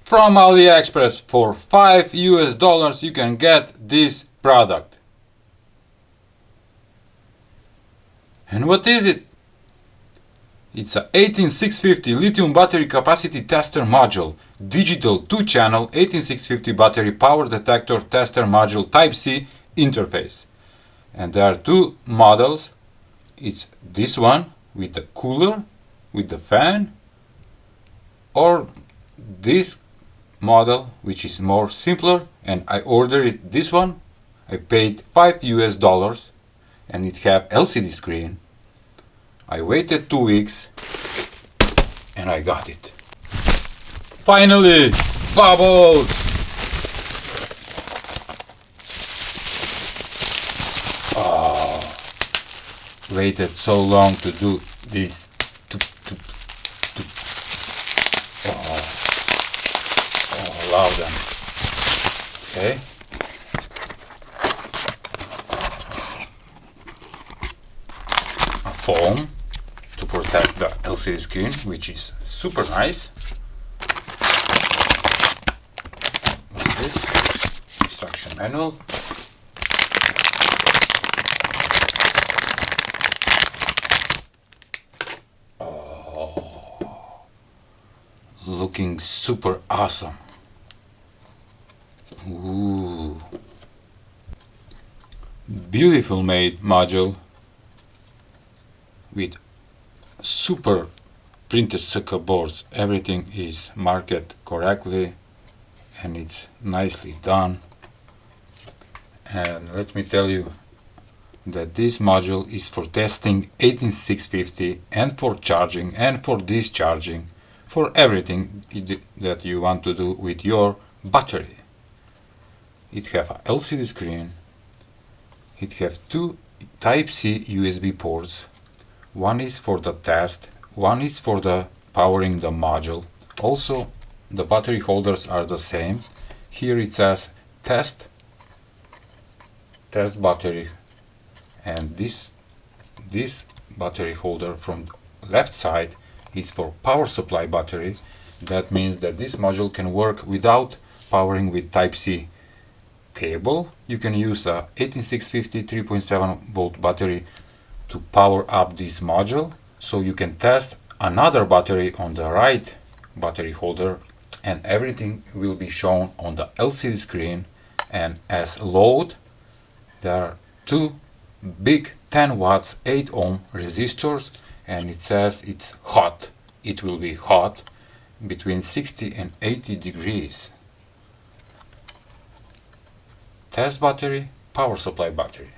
From Aliexpress for $5 you can get this product. And what is it? It's a 18650 lithium battery capacity tester module, digital 2-channel 18650 battery power detector tester module Type-C interface. And there are two models. It's this one with the cooler, with the fan, or this model which is more simpler, and I ordered it this one. I paid $5 and it have LCD screen. I waited 2 weeks and I got it. Finally, bubbles! Oh, waited so long to do this. Love them. Okay. A foam to protect the LCD screen, which is super nice. What's this? Instruction manual. Oh, looking super awesome. Ooh. Beautiful made module with super printed circuit boards. Everything is marked correctly and it's nicely done. And let me tell you that this module is for testing 18650 and for charging and for discharging, for everything that you want to do with your battery. It have a LCD screen, it have two Type-C USB ports, one is for the test, one is for the powering the module. Also the battery holders are the same. Here it says test battery, and this battery holder from left side is for power supply battery. That means that this module can work without powering with Type-C cable. You can use a 18650 3.7 volt battery to power up this module, so you can test another battery on the right battery holder and everything will be shown on the LCD screen. And as load, there are two big 10 watts 8 ohm resistors, and it says it's hot. It will be hot between 60 and 80 degrees. Test battery, power supply battery.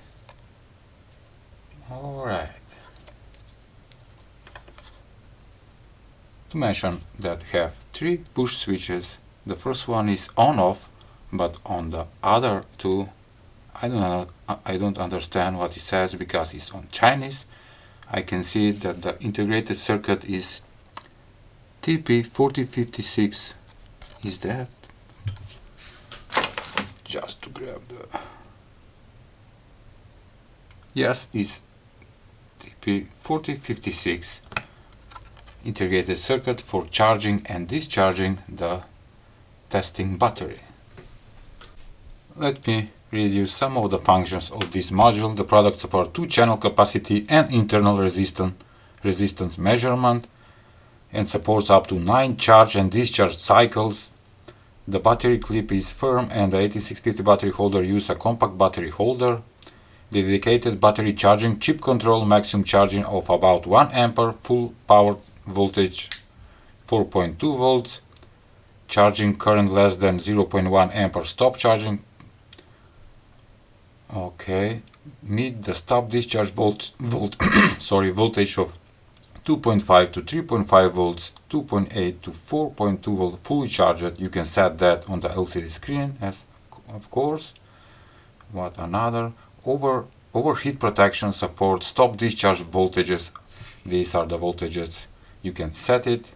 Alright. To mention that have three push switches. The first one is on off, but on the other two I don't understand what it says because it's on Chinese. I can see that the integrated circuit is TP4056. Is that? Just to grab the... Yes, it's TP4056 integrated circuit for charging and discharging the testing battery. Let me read you some of the functions of this module. The product supports 2-channel capacity and internal resistance measurement and supports up to 9 charge and discharge cycles. The battery clip is firm and the 18650 battery holder uses a compact battery holder. The dedicated battery charging chip control maximum charging of about 1 ampere, full power voltage 4.2 volts, charging current less than 0.1 ampere, stop charging. Okay, meet the stop discharge voltage of 2.5 to 3.5 volts, 2.8 to 4.2 volt, fully charged. You can set that on the LCD screen, as of course. What another? Overheat protection support, stop discharge voltages. These are the voltages. You can set it.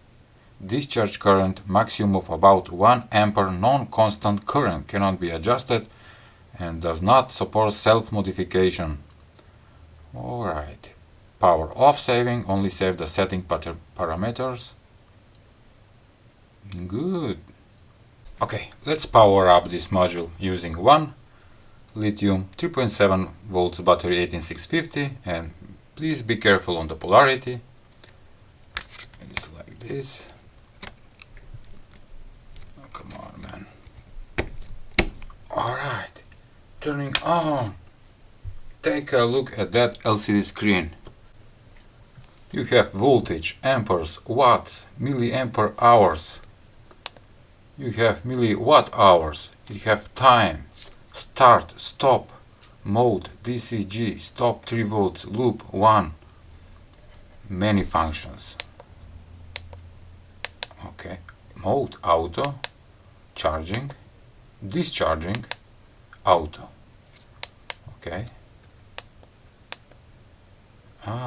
Discharge current maximum of about 1 ampere, non-constant current, cannot be adjusted and does not support self-modification. Alright. Power off saving, only save the setting parameters. Good. Okay, let's power up this module using one lithium 3.7 volts battery 18650, and please be careful on the polarity. It's like this. Oh, come on, man. Alright, turning on. Take a look at that LCD screen. You have voltage, amperes, watts, milliampere hours. You have milliwatt hours. You have time, start, stop, mode, DCG, stop 3 volts, loop 1, many functions. Okay, mode, auto, charging, discharging, auto. Okay.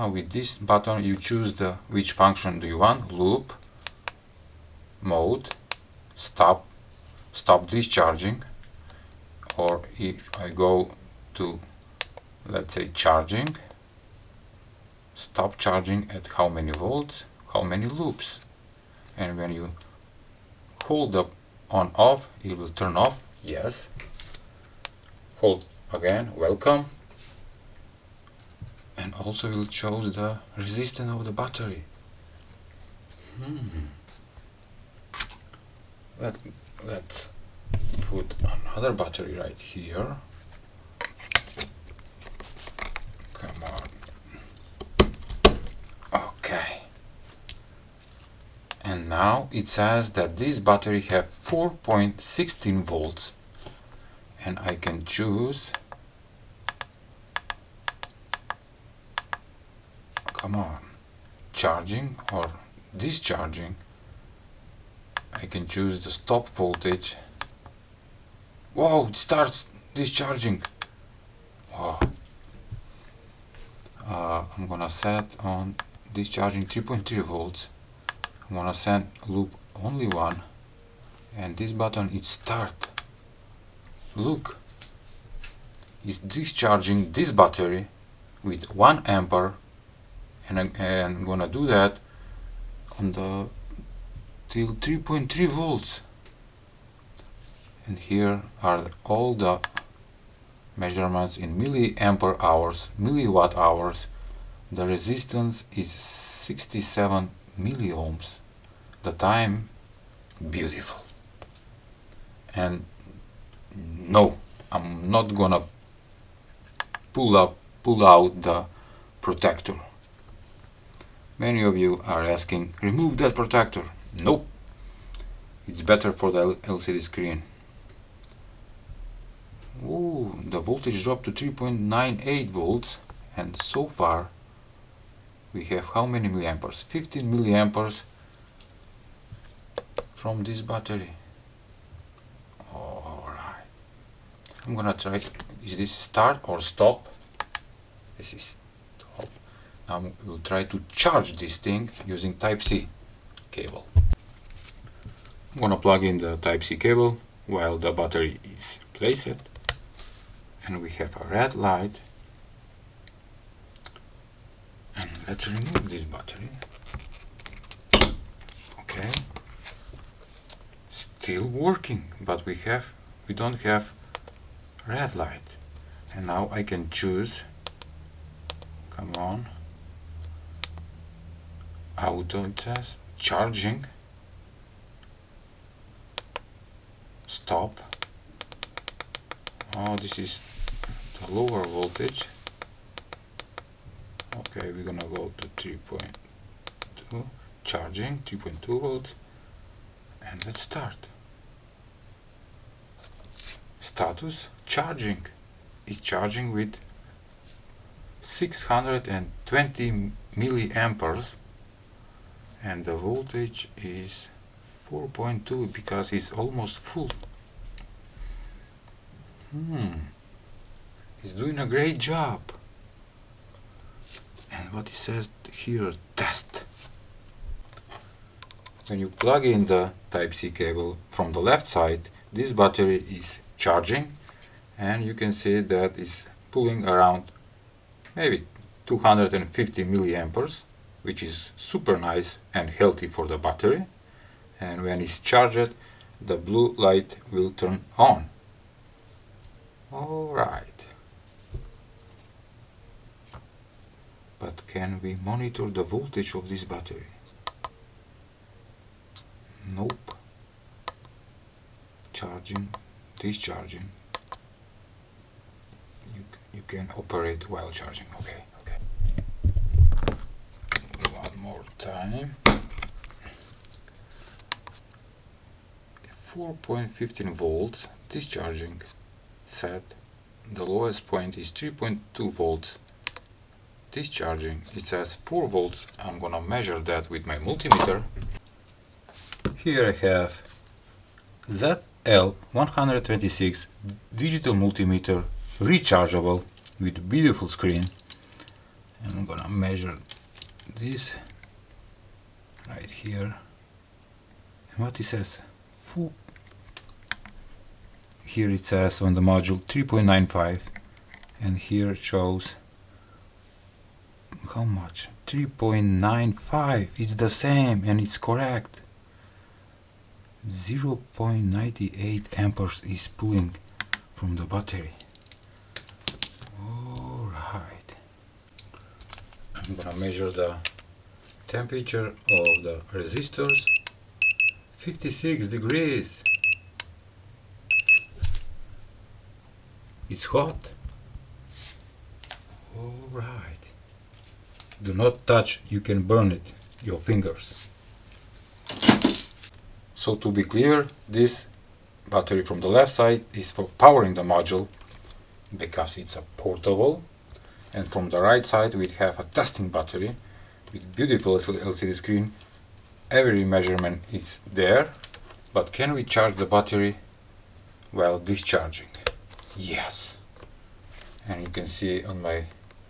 With this button you choose which function do you want: loop, mode, stop discharging, or if I go to, let's say, charging, stop charging at how many volts, how many loops. And when you hold up on off, it will turn off. Yes. Hold again, welcome. And also will show the resistance of the battery. Let's put another battery right here. Come on. Okay. And now it says that this battery have 4.16 volts, and I can choose, come on, charging or discharging. I can choose the stop voltage. Whoa, it starts discharging. Wow. I'm gonna set on discharging 3.3 volts. I'm gonna set loop only 1, and this button is start. Look, it's discharging this battery with 1 ampere, and I'm gonna do that on the till 3.3 volts. And here are all the measurements in milliampere hours, milliwatt hours. The resistance is 67 milliohms. The time, beautiful. And no, I'm not gonna pull out the protector. Many of you are asking, remove that protector. Nope, it's better for the LCD screen. Ooh, the voltage dropped to 3.98 volts, and so far we have how many milliamperes? 15 milliamperes from this battery. Alright, I'm gonna try to, is this start or stop? This is stop. Now we'll try to charge this thing using Type-C cable. I'm gonna plug in the Type-C cable while the battery is placed, and we have a red light. And let's remove this battery. Okay, still working, but we don't have red light. And now I can choose, come on, auto, it says, charging, stop. Oh, this is the lower voltage. Okay, we're gonna go to 3.2, charging 3.2 volts, and let's start. Status, charging. Is charging with 620 milliamperes, and the voltage is 4.2 because it's almost full. It's doing a great job. And what it says here, test. When you plug in the Type-C cable from the left side, this battery is charging, and you can see that it's pulling around maybe 250 milliamperes, which is super nice and healthy for the battery. And when it's charged, the blue light will turn on. Alright. But can we monitor the voltage of this battery? Nope. Charging, discharging. You can operate while charging. Okay. One more time. 4.15 volts discharging set. The lowest point is 3.2 volts discharging. It says 4 volts. I'm gonna measure that with my multimeter. Here I have ZL126 digital multimeter, rechargeable, with beautiful screen. And I'm gonna measure this right here. And what it says? Here it says on the module 3.95, and here it shows how much? 3.95. It's the same and it's correct. 0.98 amperes is pulling from the battery. Alright. I'm gonna measure the temperature of the resistors. 56 degrees. It's hot. Alright. Do not touch, you can burn it, your fingers. So to be clear, this battery from the left side is for powering the module because it's a portable, and from the right side we have a testing battery with beautiful LCD screen. Every measurement is there, but can we charge the battery while discharging? Yes. And you can see on my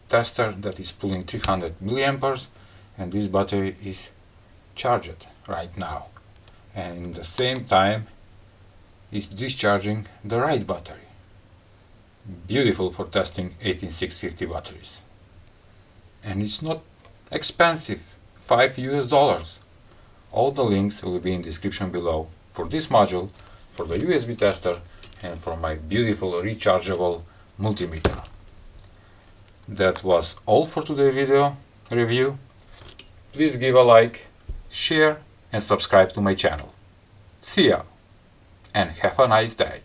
tester that is pulling 300 milliamperes, and this battery is charged right now. And in the same time is discharging the right battery. Beautiful for testing 18650 batteries. And it's not expensive, $5 US. All the links will be in the description below for this module, for the USB tester, and for my beautiful rechargeable multimeter. That was all for today's video review. Please give a like, share and subscribe to my channel. See ya and have a nice day.